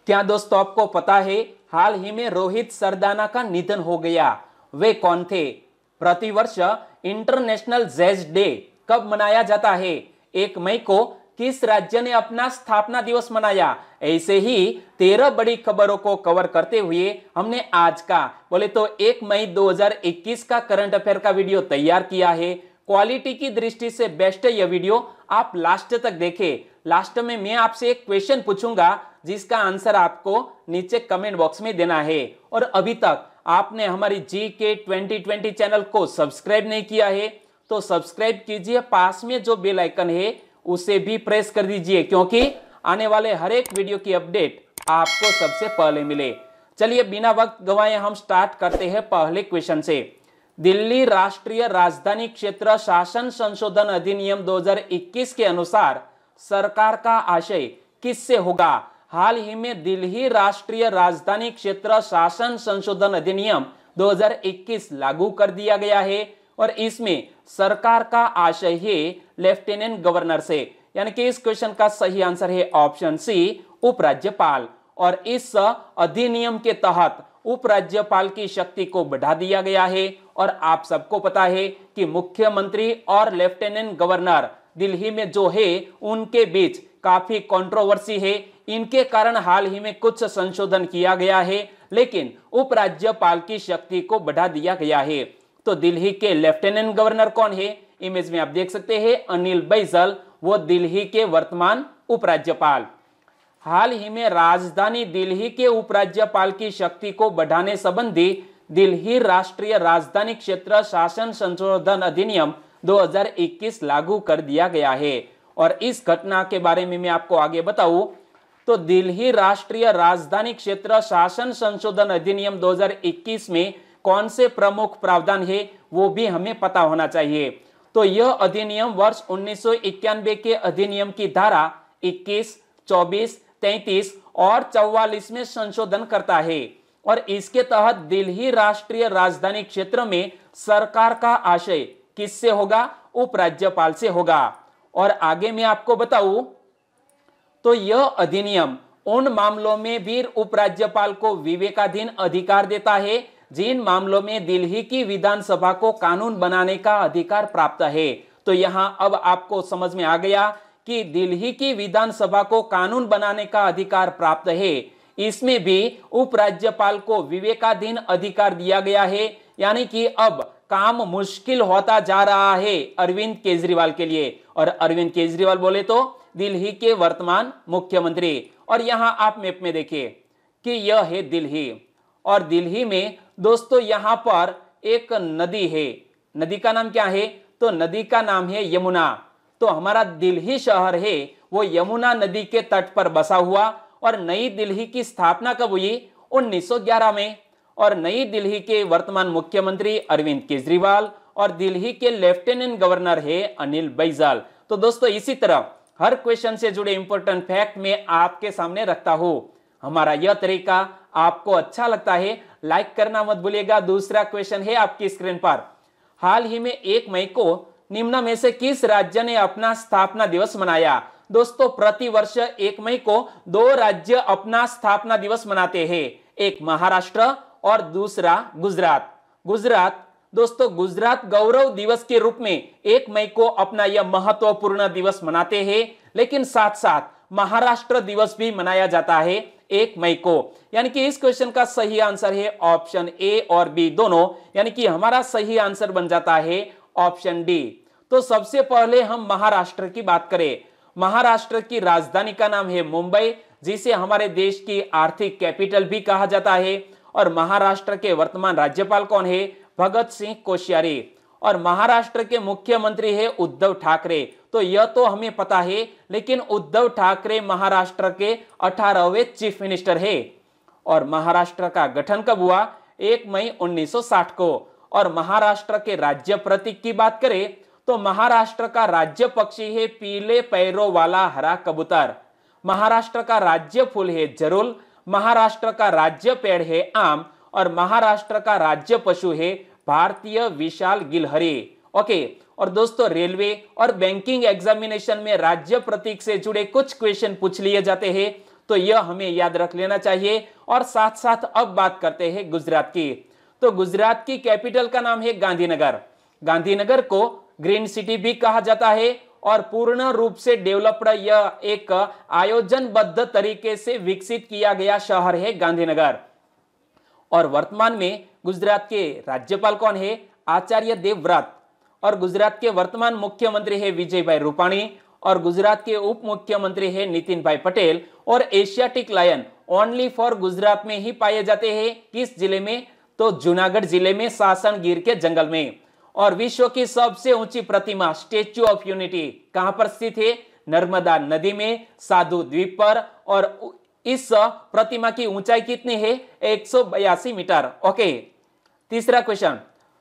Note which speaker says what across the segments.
Speaker 1: क्या दोस्तों आपको पता है हाल ही में रोहित सरदाना का निधन हो गया। वे कौन थे? प्रतिवर्ष इंटरनेशनल जैज डे कब मनाया जाता है? 1 मई को किस राज्य ने अपना स्थापना दिवस मनाया? ऐसे ही 13 बड़ी खबरों को कवर करते हुए हमने आज का बोले तो 1 मई 2021 का करंट अफेयर का वीडियो तैयार किया है। क्वालिटी की दृष्टि से बेस्ट है यह वीडियो, आप लास्ट तक देखें। लास्ट में मैं आपसे एक क्वेश्चन पूछूंगा जिसका आंसर आपको नीचे कमेंट बॉक्स में देना है। और अभी तक आपने हमारी GK 2020 चैनल को सब्सक्राइब नहीं किया है तो सब्सक्राइब कीजिए, पास में जो बेल आइकन है उसे भी प्रेस कर दीजिए क्योंकि आने वाले हर एक वीडियो की अपडेट आपको सबसे पहले मिले। चलिए बिना वक्त गवाए हम स्टार्ट करते हैं पहले क्वेश्चन से। दिल्ली राष्ट्रीय राजधानी क्षेत्र शासन संशोधन अधिनियम 2021 के अनुसार सरकार का आशय किससे होगा? हाल ही में दिल्ली राष्ट्रीय राजधानी क्षेत्र शासन संशोधन अधिनियम 2021 लागू कर दिया गया है और इसमें सरकार का आशय है लेफ्टिनेंट गवर्नर से, यानी कि इस क्वेश्चन का सही आंसर है ऑप्शन सी, उपराज्यपाल। और इस अधिनियम के तहत उपराज्यपाल की शक्ति को बढ़ा दिया गया है। और आप सबको पता है कि मुख्यमंत्री और लेफ्टिनेंट गवर्नर दिल्ली में जो है उनके बीच काफी कंट्रोवर्सी है। इनके कारण हाल ही में कुछ संशोधन किया गया है, लेकिन उपराज्यपाल की शक्ति को बढ़ा दिया गया है। तो दिल्ली के लेफ्टिनेंट गवर्नर कौन है? इमेज में आप देख सकते हैं अनिल बैजल, वो दिल्ली के वर्तमान उपराज्यपाल। हाल ही में राजधानी दिल्ली के उपराज्यपाल की शक्ति को बढ़ाने संबंधी दिल्ली राष्ट्रीय राजधानी क्षेत्र शासन संशोधन अधिनियम 2021 लागू कर दिया गया है। और इस घटना के बारे में मैं आपको आगे बताऊं तो दिल्ली राष्ट्रीय राजधानी क्षेत्र शासन संशोधन अधिनियम 2021 में कौन से प्रमुख प्रावधान है वो भी हमें पता होना चाहिए। तो यह अधिनियम वर्ष 1991 के अधिनियम की धारा 21, 24, 33 और 44 में संशोधन करता है। और इसके तहत दिल्ली राष्ट्रीय राजधानी क्षेत्र में सरकार का आशय किससे होगा? उपराज्यपाल से होगा। और आगे मैं आपको बताऊं तो यह अधिनियम उन मामलों में भी उपराज्यपाल को विवेकाधीन अधिकार देता है जिन मामलों में दिल्ली की विधानसभा को कानून बनाने का अधिकार प्राप्त है। तो यहां अब आपको समझ में आ गया कि दिल्ली की विधानसभा को कानून बनाने का अधिकार प्राप्त है, इसमें भी उपराज्यपाल को विवेकाधीन अधिकार दिया गया है। यानी कि अब काम मुश्किल होता जा रहा है अरविंद केजरीवाल के लिए। और अरविंद केजरीवाल बोले तो दिल्ली के वर्तमान मुख्यमंत्री। और यहां आप मैप में देखिए कि यह है दिल्ली, और दिल्ली में दोस्तों यहां पर एक नदी है। नदी का नाम क्या है? तो नदी का नाम है यमुना। तो हमारा दिल्ली शहर है वो यमुना नदी के तट पर बसा हुआ। और नई दिल्ली की स्थापना कब हुई? 1911 में। और नई दिल्ली के वर्तमान मुख्यमंत्री अरविंद केजरीवाल और दिल्ली के लेफ्टिनेंट गवर्नर है अनिल बैजल। तो दोस्तों इसी तरह हर क्वेश्चन से जुड़े इंपॉर्टेंट फैक्ट मैं आपके सामने रखता हूं। हमारा यह तरीका आपको अच्छा लगता है लाइक करना मत भूलिएगा। दूसरा क्वेश्चन है आपकी स्क्रीन पर। हाल ही में 1 मई को निम्न में से किस राज्य ने अपना स्थापना दिवस मनाया? दोस्तों प्रतिवर्ष 1 मई को 2 राज्य अपना स्थापना दिवस मनाते हैं, एक महाराष्ट्र और दूसरा गुजरात। दोस्तों गुजरात गौरव दिवस के रूप में 1 मई को अपना यह महत्वपूर्ण दिवस मनाते हैं, लेकिन साथ साथ महाराष्ट्र दिवस भी मनाया जाता है 1 मई को। यानी कि इस क्वेश्चन का सही आंसर है ऑप्शन ए और बी दोनों, यानी कि हमारा सही आंसर बन जाता है ऑप्शन डी। तो सबसे पहले हम महाराष्ट्र की बात करें। महाराष्ट्र की राजधानी का नाम है मुंबई, जिसे हमारे देश की आर्थिक कैपिटल भी कहा जाता है। और महाराष्ट्र के वर्तमान राज्यपाल कौन है? भगत सिंह कोश्यारी। और महाराष्ट्र के मुख्यमंत्री है उद्धव ठाकरे। तो यह तो हमें पता है, लेकिन उद्धव ठाकरे महाराष्ट्र के 18वें चीफ मिनिस्टर है। और महाराष्ट्र का गठन कब हुआ? 1 मई 1960 को। और महाराष्ट्र के राज्य प्रतीक की बात करें तो महाराष्ट्र का राज्य पक्षी है पीले पैरों वाला हरा कबूतर। महाराष्ट्र का राज्य फूल है जरुल। महाराष्ट्र का राज्य पेड़ है आम। और महाराष्ट्र का राज्य पशु है भारतीय विशाल गिलहरी। ओके। और दोस्तों रेलवे और बैंकिंग एग्जामिनेशन में राज्य प्रतीक से जुड़े कुछ क्वेश्चन पूछ लिए जाते हैं। तो यह हमें याद रख लेना चाहिए। और साथ साथ अब बात करते हैं गुजरात की। तो गुजरात की कैपिटल का नाम है गांधीनगर। गांधीनगर को ग्रीन सिटी भी कहा जाता है और पूर्ण रूप से डेवलप्ड यह एक आयोजनबद्ध तरीके से विकसित किया गया शहर है गांधीनगर। और वर्तमान में गुजरात के राज्यपाल कौन है? आचार्य देवव्रत। और गुजरात के वर्तमान मुख्यमंत्री है विजयभाई रूपाणी और गुजरात के उप मुख्यमंत्री है नितिन भाई पटेल। और Asiatic lion only for Gujarat में ही पाए जाते हैं। किस जिले में? तो जूनागढ़ जिले में सासन गिर के जंगल में। और विश्व की सबसे ऊंची प्रतिमा स्टेच्यू ऑफ यूनिटी कहां पर स्थित है? नर्मदा नदी में साधु द्वीप पर। और इस प्रतिमा की ऊंचाई कितनी है? 182 मीटर। ओके, तीसरा क्वेश्चन,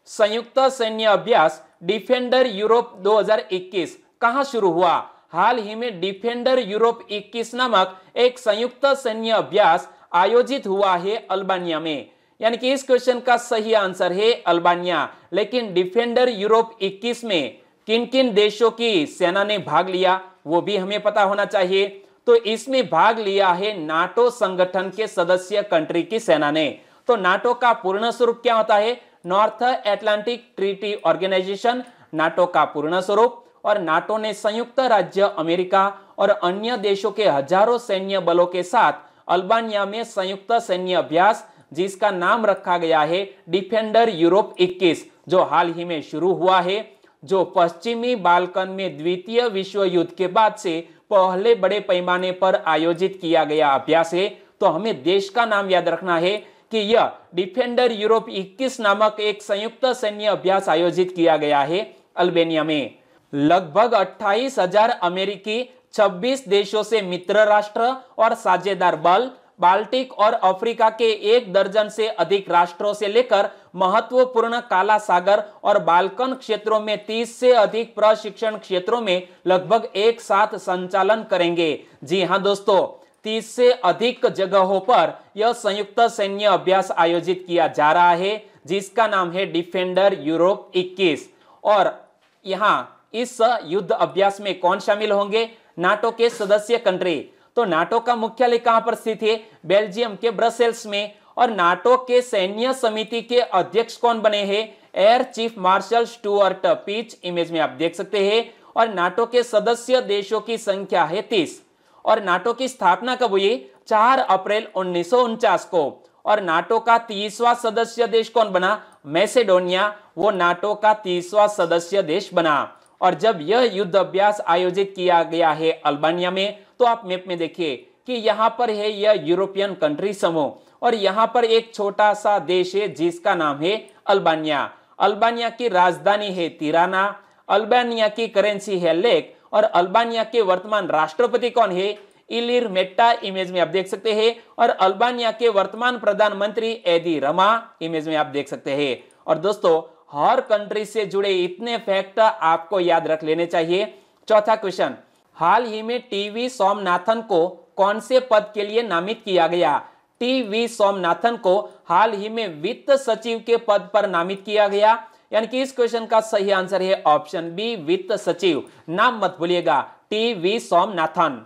Speaker 1: संयुक्त सैन्य अभ्यास डिफेंडर यूरोप 2021 कहां शुरू हुआ? हाल ही में डिफेंडर यूरोप 21 नामक एक संयुक्त सैन्य अभ्यास आयोजित हुआ है अल्बानिया में। यानी कि इस क्वेश्चन का सही आंसर है अल्बानिया। लेकिन डिफेंडर यूरोप 21 में किन किन देशों की सेना ने भाग लिया वो भी हमें पता होना चाहिए। तो इसमें भाग लिया है नाटो संगठन के सदस्य कंट्री की सेना ने। तो नाटो का पूर्ण स्वरूप क्या होता है? North Atlantic Treaty Organization NATO का पूर्ण स्वरूप। और नाटो ने संयुक्त राज्य अमेरिका और अन्य देशों के हजारों सैन्य बलों के साथ अल्बानिया में संयुक्त सैन्य अभ्यास जिसका नाम रखा गया है डिफेंडर यूरोप 21 जो हाल ही में शुरू हुआ है, जो पश्चिमी बाल्कन में द्वितीय विश्व युद्ध के बाद से पहले बड़े पैमाने पर आयोजित किया गया अभ्यास है। तो हमें देश का नाम याद रखना है कि यह डिफेंडर यूरोप 21 नामक एक संयुक्त सैन्य अभ्यास आयोजित किया गया है अल्बानिया में। लगभग 28,000 अमेरिकी, 26 देशों से मित्र राष्ट्र और साझेदार बल, बाल्टिक और अफ्रीका के 1 दर्जन से अधिक राष्ट्रों से लेकर महत्वपूर्ण काला सागर और बाल्कन क्षेत्रों में 30 से अधिक प्रशिक्षण क्षेत्रों में लगभग एक साथ संचालन करेंगे। जी हां दोस्तों, 30 से अधिक जगहों पर यह संयुक्त सैन्य अभ्यास आयोजित किया जा रहा है जिसका नाम है डिफेंडर यूरोप 21। और यहां इस युद्ध अभ्यास में कौन शामिल होंगे? नाटो के सदस्य कंट्री। तो नाटो का मुख्यालय कहां पर स्थित है? बेल्जियम के ब्रसेल्स में। और नाटो के सैन्य समिति के अध्यक्ष कौन बने हैं? Air chief marshal Stuart Peach, image में आप देख सकते हैं। और नाटो के सदस्य देशों की संख्या है 30। और नाटो की स्थापना कब हुई? 4 अप्रैल 1949 को। और नाटो का 30वां सदस्य देश कौन बना? मैसेडोनिया, वो नाटो का 30वां सदस्य देश बना। और जब यह युद्ध अभ्यास आयोजित किया गया है अल्बानिया में, तो आप मैप में देखिए कि यहां पर है यह यूरोपियन कंट्री समूह और यहां पर एक छोटा सा देश है जिसका नाम है अल्बानिया। अल्बानिया की राजधानी है तिराना, अल्बानिया की करेंसी है लेक और अल्बानिया के वर्तमान राष्ट्रपति कौन है? इलिर मेट्टा, इमेज में आप देख सकते हैं। और अल्बानिया के वर्तमान प्रधानमंत्री एदी रमा, इमेज में आप देख सकते हैं। और दोस्तों, हर कंट्री से जुड़े इतने फैक्ट आपको याद रख लेने चाहिए। चौथा क्वेश्चन, हाल ही में टीवी सोमनाथन को कौन से पद के लिए नामित किया गया? टीवी सोमनाथन को हाल ही में वित्त सचिव के पद पर नामित किया गया। यानी कि इस क्वेश्चन का सही आंसर है ऑप्शन बी, वित्त सचिव। नाम मत भूलिएगा, टीवी सोमनाथन।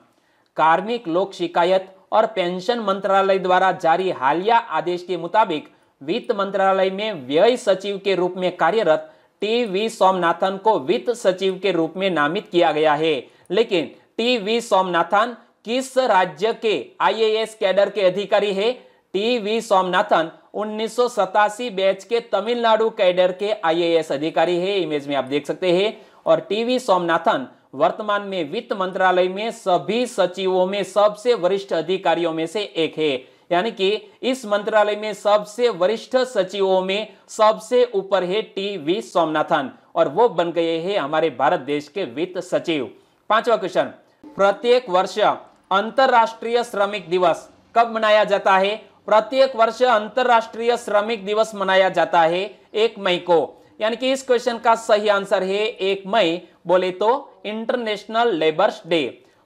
Speaker 1: कार्मिक लोक शिकायत और पेंशन मंत्रालय द्वारा जारी हालिया आदेश के मुताबिक वित्त मंत्रालय में व्यय सचिव के रूप में कार्यरत टीवी सोमनाथन को वित्त सचिव के रूप में नामित किया गया है। लेकिन टीवी सोमनाथन किस राज्य के आईएएस कैडर के अधिकारी है? टीवी सोमनाथन 1987 बैच के तमिलनाडु कैडर के आईएएस अधिकारी है, इमेज में आप देख सकते हैं। और टीवी सोमनाथन वर्तमान में वित्त मंत्रालय में सभी सचिवों में सबसे वरिष्ठ अधिकारियों में से एक है। यानी कि इस मंत्रालय में सबसे वरिष्ठ सचिवों में सबसे ऊपर है टीवी सोमनाथन और वो बन गए हैं हमारे भारत देश के वित्त सचिव। पांचवा क्वेश्चन, प्रत्येक वर्ष अंतरराष्ट्रीय श्रमिक दिवस कब मनाया जाता है? प्रत्येक वर्ष अंतरराष्ट्रीय श्रमिक दिवस मनाया जाता है 1 मई को। यानी कि इस क्वेश्चन का सही आंसर है 1 मई, बोले तो इंटरनेशनल लेबर्स डे।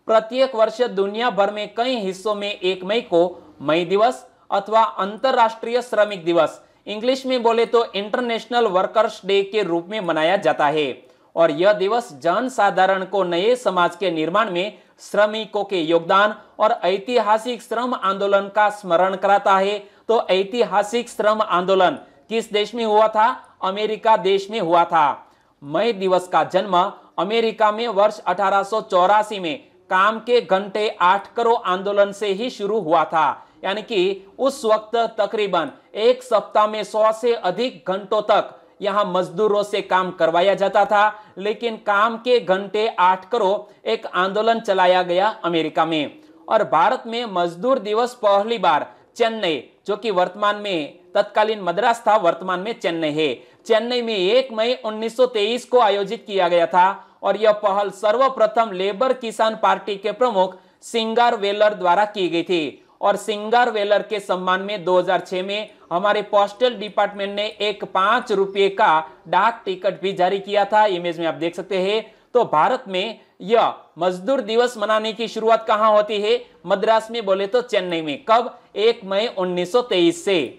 Speaker 1: प्रत्येक वर्ष दुनिया भर में कई हिस्सों में 1 मई को मई दिवस अथवा अंतरराष्ट्रीय श्रमिक दिवस, इंग्लिश में बोले तो इंटरनेशनल वर्कर्स डे के रूप में मनाया जाता है। और यह दिवस जनसाधारण को नए समाज के निर्माण में श्रमिकों के योगदान और ऐतिहासिक श्रम आंदोलन का स्मरण कराता है। तो ऐतिहासिक श्रम आंदोलन किस देश में हुआ था? अमेरिका देश में हुआ था। मई दिवस का जन्म अमेरिका में वर्ष 1884 में काम के घंटे 8 करोड़ आंदोलन से ही शुरू हुआ था। यानी कि उस वक्त तकरीबन एक सप्ताह में 100 से अधिक घंटों तक यहां मजदूरों से काम करवाया जाता था। लेकिन काम के घंटे 8 करोड़ एक आंदोलन चलाया गया अमेरिका में। और भारत में मजदूर दिवस पहली बार चेन्नई, जो कि वर्तमान में तत्कालीन मद्रास था, वर्तमान में चेन्नई है, चेन्नई में 1 मई 1923 को आयोजित किया गया था। और यह पहल सर्वप्रथम लेबर किसान पार्टी के प्रमुख सिंगारवेलर द्वारा की गई थी। और सिंगारवेलर के सम्मान में 2006 में हमारे पोस्टल डिपार्टमेंट ने एक 5 रुपये का डाक टिकट भी जारी किया था। इमेज में आप देख सकते हैं। तो भारत में यह मजदूर दिवस मनाने की शुरुआत कहां होती है? मद्रास में बोले तो चेन्नई में। कब? 1 मई 1923 से।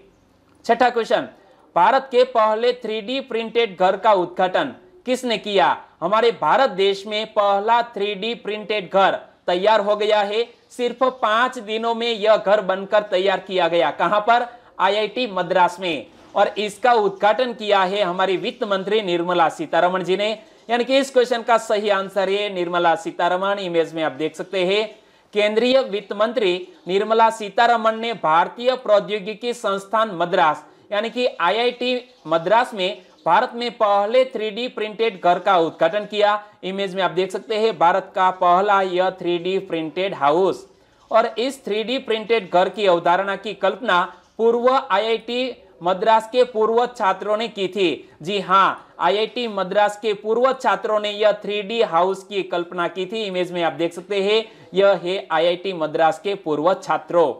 Speaker 1: छठा क्वेश्चन, भारत के पहले 3D प्रिंटेड घर का उद्घाटन किसने किया? हमारे भारत देश में पहला 3D प्रिंटेड घर तैयार हो गया है। सिर्फ 5 दिनों में यह घर बनकर तैयार किया गया। कहां पर? IIT मद्रास में। और इसका उद्घाटन किया है हमारी वित्त मंत्री निर्मला सीतारमण जी ने। यानी कि इस क्वेश्चन का सही आंसर है निर्मला सीतारमण। इमेज में आप देख सकते हैं। केंद्रीय वित्त मंत्री निर्मला सीतारमण ने भारतीय प्रौद्योगिकी संस्थान मद्रास यानी कि IIT मद्रास में भारत में पहले 3D प्रिंटेड घर का उद्घाटन किया। इमेज में आप देख सकते हैं भारत का पहला यह 3D प्रिंटेड हाउस। और इस 3D प्रिंटेड घर की अवधारणा की कल्पना पूर्व IIT मद्रास के पूर्व छात्रों ने की थी। जी हाँ, IIT मद्रास के पूर्व छात्रों ने यह 3D हाउस की कल्पना की थी। इमेज में आप देख सकते हैं यह है IIT मद्रास के पूर्व छात्रों।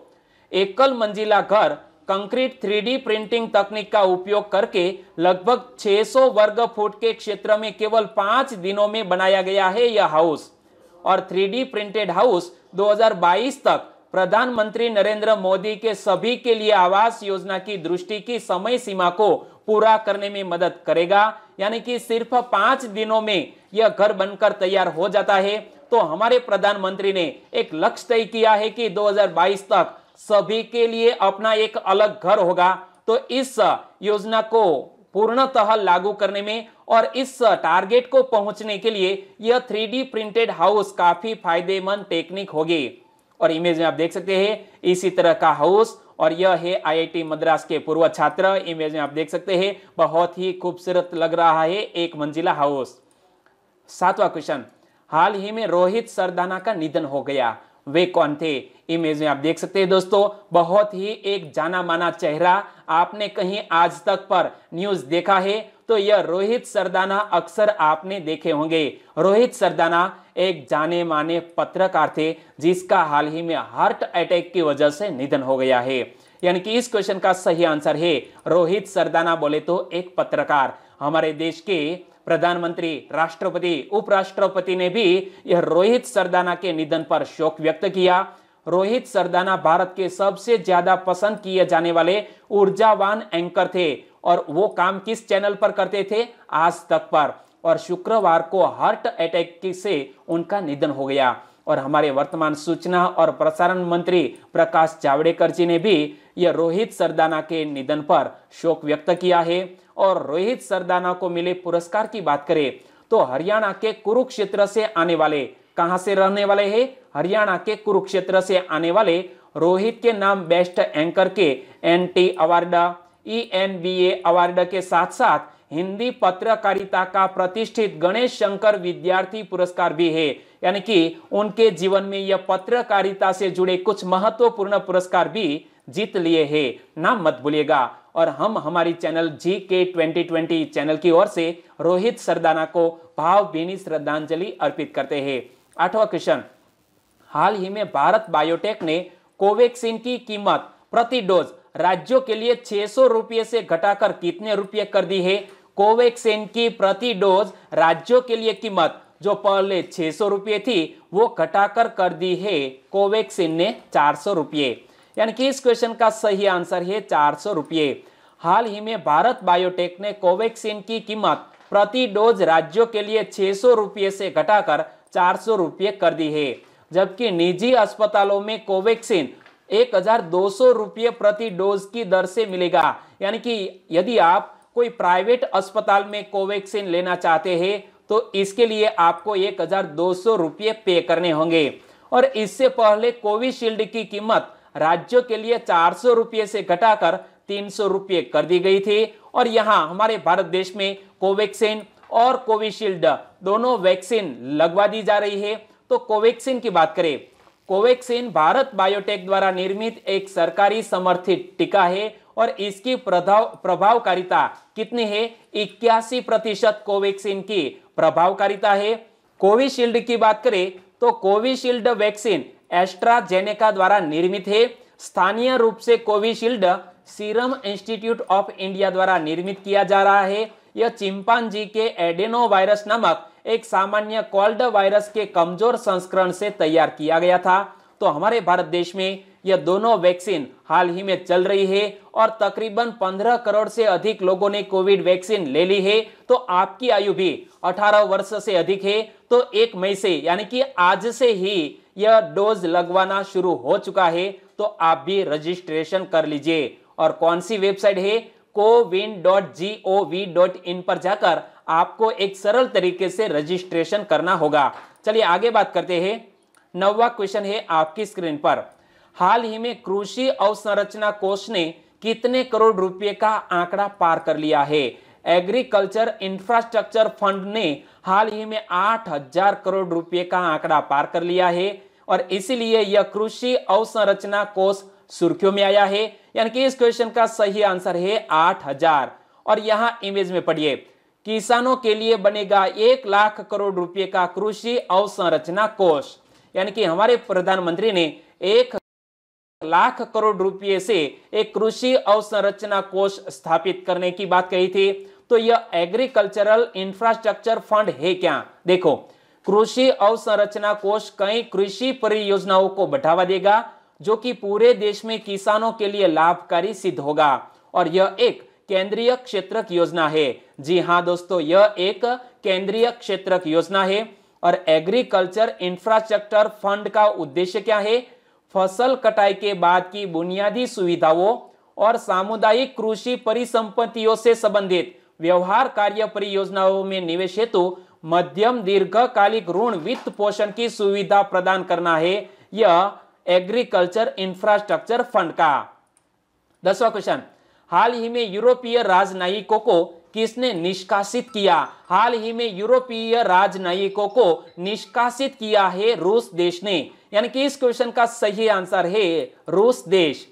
Speaker 1: एकल मंजिला घर कंक्रीट 3D प्रिंटिंग तकनीक का उपयोग करके लगभग 600 वर्ग फुट के क्षेत्र में केवल 5 दिनों में बनाया गया है यह हाउस। और 3D प्रिंटेड हाउस 2022 तक प्रधानमंत्री नरेंद्र मोदी के सभी के लिए आवास योजना की दृष्टि की समय सीमा को पूरा करने में मदद करेगा। यानी कि सिर्फ 5 दिनों में यह घर बनकर तैयार हो जाता है। तो हमारे प्रधानमंत्री ने एक लक्ष्य तय किया है कि 2022 तक सभी के लिए अपना एक अलग घर होगा। तो इस योजना को पूर्णतः लागू करने में और इस टारगेट को पहुंचने के लिए यह 3D प्रिंटेड हाउस काफी फायदेमंद टेक्निक होगी। और इमेज में आप देख सकते हैं इसी तरह का हाउस। और यह है IIT मद्रास के पूर्व छात्र। इमेज में आप देख सकते हैं बहुत ही खूबसूरत लग रहा है एक मंजिला हाउस। 7वां क्वेश्चन, हाल ही में रोहित सरदाना का निधन हो गया, वे कौन थे? इमेज में आप देख सकते हैं दोस्तों बहुत ही एक जाना माना चेहरा। आपने कहीं आज तक पर न्यूज देखा है तो यह रोहित सरदाना अक्सर आपने देखे होंगे। रोहित सरदाना एक जाने माने पत्रकार थे जिसका हाल ही में हार्ट अटैक की वजह से निधन हो गया है। यानी कि इस क्वेश्चन का सही आंसर है रोहित सरदाना बोले तो एक पत्रकार। हमारे देश के प्रधानमंत्री, राष्ट्रपति, उपराष्ट्रपति ने भी यह रोहित सरदाना के निधन पर शोक व्यक्त किया। रोहित सरदाना भारत के सबसे ज्यादा पसंद किए जाने वाले ऊर्जावान एंकर थे। और वो काम किस चैनल पर करते थे? आज तक पर। और शुक्रवार को हार्ट अटैक से उनका निधन हो गया। और हमारे वर्तमान सूचना और प्रसारण मंत्री प्रकाश जावड़ेकर जी ने भी यह रोहित सरदाना के निधन पर शोक व्यक्त किया है। और रोहित सरदाना को मिले पुरस्कार की बात करें तो हरियाणा के कुरुक्षेत्र से आने वाले, कहां से रहने वाले हैं? हरियाणा के कुरुक्षेत्र से आने वाले रोहित के नाम बेस्ट एंकर के NT अवार्ड, ENBA अवार्ड के साथ साथ हिंदी पत्रकारिता का प्रतिष्ठित गणेश शंकर विद्यार्थी पुरस्कार भी है। यानी कि उनके जीवन में यह पत्रकारिता से जुड़े कुछ महत्वपूर्ण पुरस्कार भी जीत लिए हैं, नाम मत भूलिएगा। और हम हमारी चैनल GK 2020 चैनल की ओर से रोहित सरदाना को भावभीनी श्रद्धांजलि अर्पित करते हैं। 8वां क्वेश्चन, हाल ही में भारत बायोटेक ने कोवैक्सीन की कीमत प्रति डोज राज्यों के लिए 600 रुपये से घटाकर कितने रुपये कर दी है? कोवैक्सीन की प्रति डोज राज्यों के लिए कीमत जो पहले 600 रुपये थी वो घटाकर कर दी है कोवैक्सीन ने 400 रुपये। यानी कि इस क्वेश्चन का सही आंसर है 400 रुपये। हाल ही में भारत बायोटेक ने कोवैक्सीन की कीमत प्रति डोज राज्यों के लिए 600 रुपये से घटाकर 400 रुपये कर दी है। जबकि निजी अस्पतालों में कोवैक्सीन 1200 रुपये प्रति डोज की दर से मिलेगा। यानी कि यदि आप कोई प्राइवेट अस्पताल में कोवैक्सीन लेना चाहते हैं तो इसके लिए आपको 1200 रुपये पे करने होंगे। और इससे पहले कोविशील्ड की कीमत राज्यों के लिए 400 रुपये से घटाकर 300 रुपये कर दी गई थी। और यहाँ हमारे भारत देश में कोवैक्सीन और कोविशील्ड दोनों वैक्सीन लगवा दी जा रही है। तो कोवैक्सीन की बात करें, कोवैक्सीन भारत बायोटेक द्वारा निर्मित एक सरकारी समर्थित टीका है और इसकी प्रभावकारिता कितनी है? 81% कोवैक्सीन की प्रभावकारिता है। कोविशील्ड की बात करें तो कोविशील्ड वैक्सीन एस्ट्राजेनेका द्वारा निर्मित है। स्थानीय रूप से Covishield serum institute of India द्वारा निर्मित किया जा रहा है। यह चिंपांजी के एडेनो वायरस नामक एक सामान्य कोल्ड वायरस के कमजोर संस्करण से तैयार किया गया था। तो हमारे भारत देश में यह दोनों वैक्सीन हाल ही में चल रही है और तकरीबन 15 करोड़ से अधिक लोगों ने कोविड वैक्सीन ले ली है। तो आपकी आयु भी 18 वर्ष से अधिक है तो 1 मई से यानी कि आज से ही यह डोज लगवाना शुरू हो चुका है। तो आप भी रजिस्ट्रेशन कर लीजिए। और कौन सी वेबसाइट है? cowin.gov.in पर जाकर आपको एक सरल तरीके से रजिस्ट्रेशन करना होगा। चलिए आगे बात करते हैं। 9वां क्वेश्चन है आपकी स्क्रीन पर। हाल ही में कृषि अवसंरचना कोष ने कितने करोड़ रुपए का आंकड़ा पार कर लिया है? एग्रीकल्चर इंफ्रास्ट्रक्चर फंड ने हाल ही में 8000 करोड़ रुपए का आंकड़ा पार कर लिया है और इसीलिए यह कृषि अवसंरचना कोष सुर्खियों में आया है। यानी कि इस क्वेश्चन का सही आंसर है 8000। और यहां इमेज में पढ़िए, किसानों के लिए बनेगा 1 लाख करोड़ रुपए का कृषि अवसंरचना कोष। यानी कि हमारे प्रधानमंत्री ने 1 लाख करोड़ रुपए से एक कृषि अवसंरचना कोष स्थापित करने की बात कही थी। तो यह एग्रीकल्चरल इंफ्रास्ट्रक्चर फंड है क्या? देखो, कृषि अवसंरचना कोष कई कृषि परियोजनाओं को बढ़ावा देगा जो कि पूरे देश में किसानों के लिए लाभकारी सिद्ध होगा और यह एक केंद्रीय क्षेत्रक योजना है। जी हां दोस्तों, यह एक केंद्रीय क्षेत्रक योजना है। और एग्रीकल्चर इंफ्रास्ट्रक्चर फंड का उद्देश्य क्या है? फसल कटाई के बाद की बुनियादी सुविधाओं और सामुदायिक कृषि परिसंपत्तियों से संबंधित व्यवहार कार्य परियोजनाओं में निवेश हेतु मध्यम दीर्घकालिक ऋण वित्त पोषण की सुविधा प्रदान करना है यह एग्रीकल्चर इंफ्रास्ट्रक्चर फंड का। 10वां क्वेश्चन, हाल ही में यूरोपीय राजनयिकों को किसने निष्कासित किया? हाल ही में यूरोपीय राजनयिकों को निष्कासित किया है रूस देश ने। यानी कि इस क्वेश्चन का सही आंसर है रूस देश।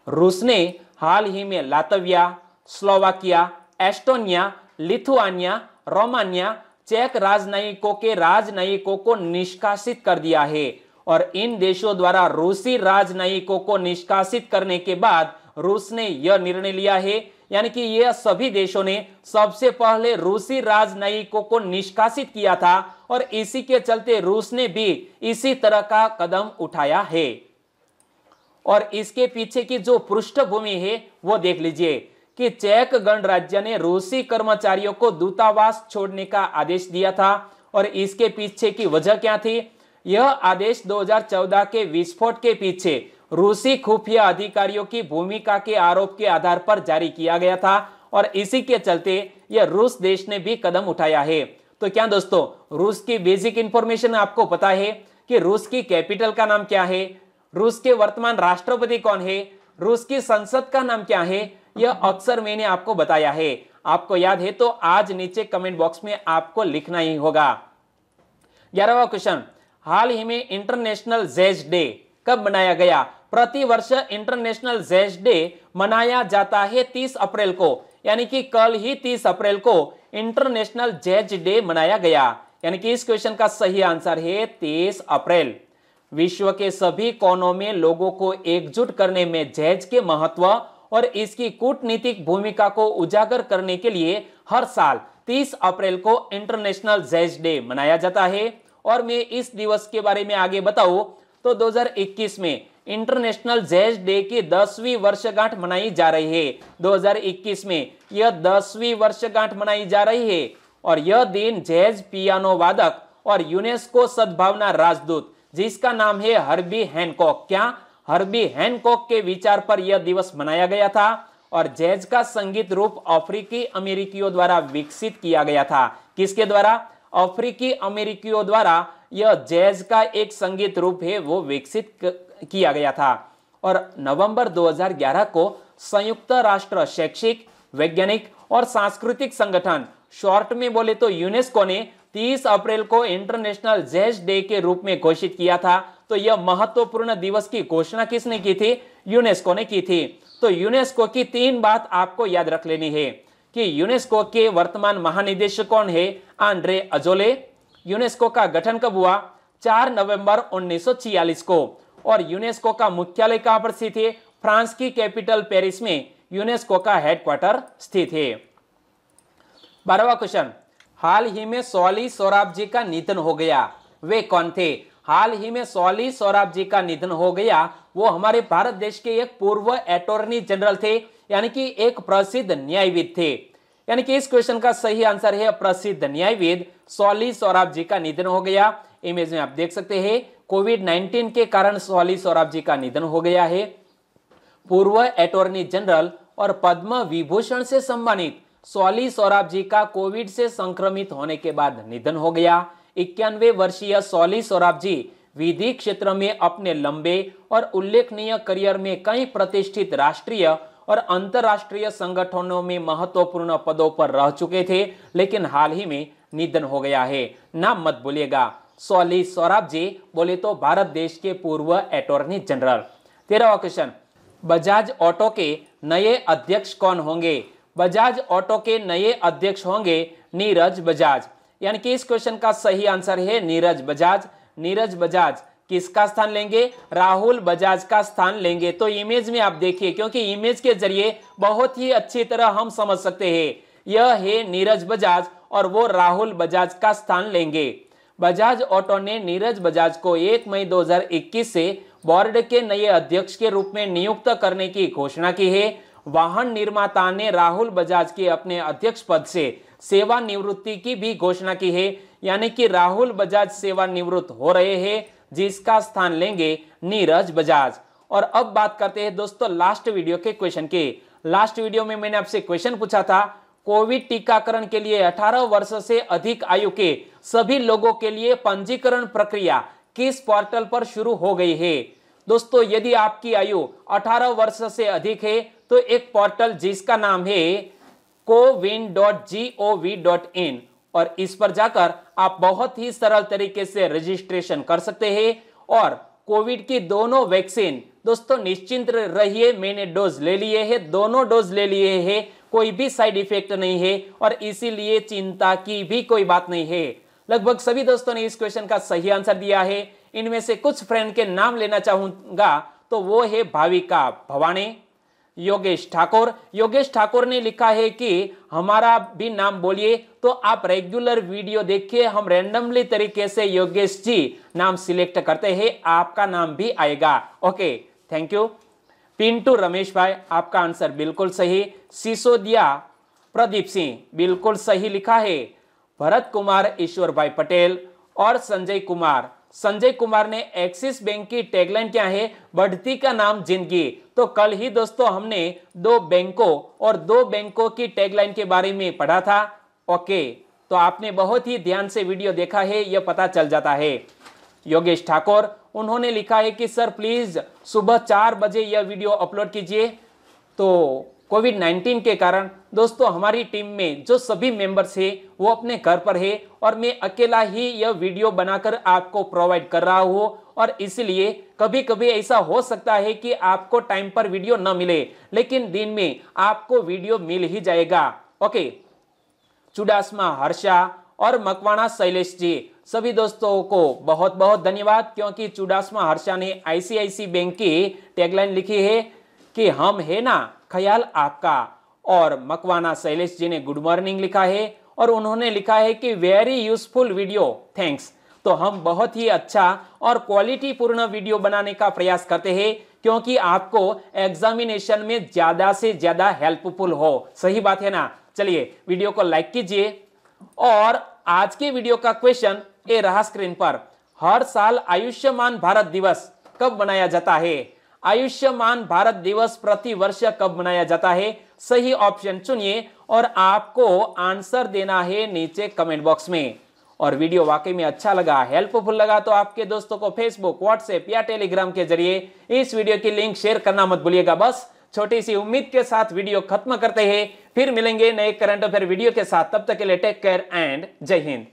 Speaker 1: रूस ने हाल ही में Latvia, Slovakia, Estonia, Lithuania, Romania, चेक राजनयिकों को निष्कासित कर दिया है। और इन देशों द्वारा रूसी राजनयिकों को निष्कासित करने के बाद रूस ने यह निर्णय लिया है। यानी कि यह सभी देशों ने सबसे पहले रूसी राजनयिकों को निष्कासित किया था और इसी के चलते रूस ने भी इसी तरह का कदम उठाया है। और इसके पीछे की जो पृष्ठभूमि है वो देख लीजिए कि चेक गणराज्य ने रूसी कर्मचारियों को दूतावास छोड़ने का आदेश दिया था। और इसके पीछे की वजह क्या थी? यह आदेश 2014 के विस्फोट के पीछे रूसी खुफिया अधिकारियों की भूमिका के आरोप के आधार पर जारी किया गया था और इसी के चलते यह रूस देश ने भी कदम उठाया है। तो क्या दोस्तों, रूस की बेसिक इंफॉर्मेशन आपको पता है कि रूस की कैपिटल का नाम क्या है? रूस के वर्तमान राष्ट्रपति कौन है? रूस की संसद का नाम क्या है? यह अक्सर मैंने आपको बताया है। आपको याद है तो आज नीचे कमेंट बॉक्स में आपको लिखना ही होगा। 11वां क्वेश्चन, हाल ही में इंटरनेशनल जैज डे कब मनाया गया? प्रति वर्ष इंटरनेशनल जैज डे मनाया जाता है 30 अप्रैल को। यानी कि कल ही 30 अप्रैल को इंटरनेशनल जैज डे मनाया गया। यानी कि इस क्वेश्चन का सही आंसर है 30 अप्रैल। विश्व के सभी कोनों में लोगों को एकजुट करने में जैज के महत्व और इसकी कूटनीतिक भूमिका को उजागर करने के लिए हर साल 30 अप्रैल को इंटरनेशनल जैज डे मनाया जाता है। और मैं इस दिवस के बारे में आगे बताऊं तो 2021 में इंटरनेशनल जैज डे की 10वीं वर्षगांठ मनाई जा रही है। 2021 में यह 10वीं वर्षगांठ मनाई जा रही है और यह दिन जैज पियानो वादक और यूनेस्को सद्भावना राजदूत जिसका नाम है हर्बी हैनकॉक। क्या? हर्बी हैनकॉक के विचार पर यह दिवस मनाया गया था। और जैज का संगीत रूप अफ्रीकी अमेरिकियों द्वारा विकसित किया गया था। किसके द्वारा? अफ्रीकी अमेरिकियों द्वारा यह जैज का एक संगीत रूप है वो विकसित किया गया था। और नवंबर 2011 को संयुक्त राष्ट्र शैक्षिक, वैज्ञानिक और सांस्कृतिक संगठन, शॉर्ट में बोले तो यूनेस्को ने 30 अप्रैल को इंटरनेशनल जैज डे के रूप में घोषित किया था। तो यह महत्वपूर्ण दिवस की घोषणा किसने की थी? यूनेस्को ने की थी। तो यूनेस्को की 3 बात आपको याद रख लेनी है कि यूनेस्को के वर्तमान महानिदेशक कौन है? Andre Azoulay. यूनेस्को का गठन कब हुआ? 4 नवंबर 1946 को। और यूनेस्को का मुख्यालय कहां पर स्थित है? फ्रांस की कैपिटल पेरिस में यूनेस्को का हेडक्वार्टर स्थित है। 12वां क्वेश्चन, हाल ही में सॉली सोराब जी का निधन हो गया, वे कौन थे? हाल ही में सॉली सोराब जी का निधन हो गया, वो हमारे भारत देश के एक पूर्व अटॉर्नी जनरल थे, यानी कि एक प्रसिद्ध न्यायविद थे। यानी कि इस क्वेश्चन का सही आंसर है प्रसिद्ध न्यायविद सॉली सोराब जी का निधन हो गया। इमेज में आप देख सकते हैं कोविड-19 के कारण सॉली सोराब जी का निधन हो गया है। पूर्व अटॉर्नी जनरल और पद्म विभूषण से सम्मानित सॉली सोराब जी का कोविड से संक्रमित होने के बाद निधन हो गया। 91 वर्षीय सॉली सोराब जी विधि क्षेत्र में अपने लंबे और उल्लेखनीय करियर में कई प्रतिष्ठित राष्ट्रीय और अंतर्राष्ट्रीय संगठनों में महत्वपूर्ण पदों पर रह चुके थे, लेकिन हाल ही में निधन हो गया है। नाम मत भूलिएगा, सॉली सोराब जी बोले तो भारत देश के पूर्व अटॉर्नी जनरल। 13वां क्वेश्चन, बजाज ऑटो के नए अध्यक्ष कौन होंगे? बजाज ऑटो के नए अध्यक्ष होंगे नीरज बजाज। यानी कि इस क्वेश्चन का सही आंसर है नीरज बजाज। नीरज बजाज किसका स्थान लेंगे? राहुल बजाज का स्थान लेंगे। तो इमेज में आप देखिए, क्योंकि इमेज के जरिए बहुत ही अच्छी तरह हम समझ सकते हैं, यह है नीरज बजाज और वो राहुल बजाज का स्थान लेंगे। बजाज ऑटो ने नीरज बजाज को 1 मई 2021 से बोर्ड के नए अध्यक्ष के रूप में नियुक्त करने की घोषणा की है। वाहन निर्माता ने राहुल बजाज के अपने अध्यक्ष पद से सेवानिवृत्ति की भी घोषणा की है, यानी कि राहुल बजाज सेवानिवृत्त हो रहे हैं, जिसका स्थान लेंगे नीरज बजाज। और अब बात करते हैं दोस्तों लास्ट वीडियो के क्वेश्चन के। लास्ट वीडियो में मैंने आपसे क्वेश्चन पूछा था, कोविड टीकाकरण के लिए 18 वर्ष से अधिक आयु के सभी लोगों के लिए पंजीकरण प्रक्रिया किस पोर्टल पर शुरू हो गई है? दोस्तों, यदि आपकी आयु 18 वर्ष से अधिक है तो एक पोर्टल जिसका नाम है cowin.gov.in, और इस पर जाकर आप बहुत ही सरल तरीके से रजिस्ट्रेशन कर सकते हैं। और कोविड की दोनों वैक्सीन, दोस्तों निश्चिंत रहिए, मैंने डोज ले लिए हैं, दोनों डोज ले लिए हैं, कोई भी साइड इफेक्ट नहीं है और इसीलिए चिंता की भी कोई बात नहीं है। लगभग सभी दोस्तों ने इस क्वेश्चन का सही आंसर दिया है। इनमें से कुछ फ्रेंड के नाम लेना चाहूंगा, तो वो है भाविका भवानी, योगेश ठाकुर। योगेश ठाकुर ने लिखा है कि हमारा भी नाम बोलिए, तो आप रेगुलर वीडियो देखिए, हम रैंडमली तरीके से योगेश जी नाम सिलेक्ट करते हैं, आपका नाम भी आएगा। Okay, thank you. Pintu Ramesh भाई, आपका आंसर बिल्कुल सही। सिसोदिया प्रदीप सिंह, बिल्कुल सही लिखा है। भरत कुमार ईश्वर भाई पटेल और संजय कुमार। संजय कुमार ने एक्सिस बैंक की टैगलाइन क्या है? बढ़ती का नाम जिंदगी। तो कल ही दोस्तों हमने 2 बैंकों और 2 बैंकों की टैगलाइन के बारे में पढ़ा था। ओके, तो आपने बहुत ही ध्यान से वीडियो देखा है, यह पता चल जाता है। योगेश ठाकुर, उन्होंने लिखा है कि सर प्लीज सुबह 4 बजे यह वीडियो अपलोड कीजिए। तो कोविड-19 के कारण दोस्तों हमारी टीम में जो सभी मेंबर्स हैं वो अपने घर पर है और मैं अकेला ही यह वीडियो बनाकर आपको प्रोवाइड कर रहा हूं, और इसलिए कभी कभी ऐसा हो सकता है कि आपको टाइम पर वीडियो न मिले, लेकिन दिन में आपको वीडियो मिल ही जाएगा। ओके, चुडासमा हर्षा और मकवाना शैलेश जी, सभी दोस्तों को बहुत बहुत धन्यवाद, क्योंकि चुडासमा हर्षा ने आईसीआईसी बैंक की टैगलाइन लिखी है कि हम है ना ख्याल आपका, और मकवाना शैलेश जी ने गुड मॉर्निंग लिखा है और उन्होंने लिखा है कि वेरी यूजफुल वीडियो, थैंक्स। तो हम बहुत ही अच्छा और क्वालिटी पूर्ण वीडियो बनाने का प्रयास करते हैं, क्योंकि आपको एग्जामिनेशन में ज्यादा से ज्यादा हेल्पफुल हो। सही बात है ना? चलिए वीडियो को लाइक कीजिए। और आज के वीडियो का क्वेश्चन ये रहा स्क्रीन पर, हर साल आयुष्मान भारत दिवस कब मनाया जाता है? आयुष्मान भारत दिवस प्रति वर्ष कब मनाया जाता है? सही ऑप्शन चुनिए और आपको आंसर देना है नीचे कमेंट बॉक्स में। और वीडियो वाकई में अच्छा लगा, हेल्पफुल लगा तो आपके दोस्तों को फेसबुक, व्हाट्सएप या टेलीग्राम के जरिए इस वीडियो की लिंक शेयर करना मत भूलिएगा। बस छोटी सी उम्मीद के साथ वीडियो खत्म करते हैं, फिर मिलेंगे नए करंट अफेयर वीडियो के साथ। तब तक के लिए टेक केयर एंड जय हिंद।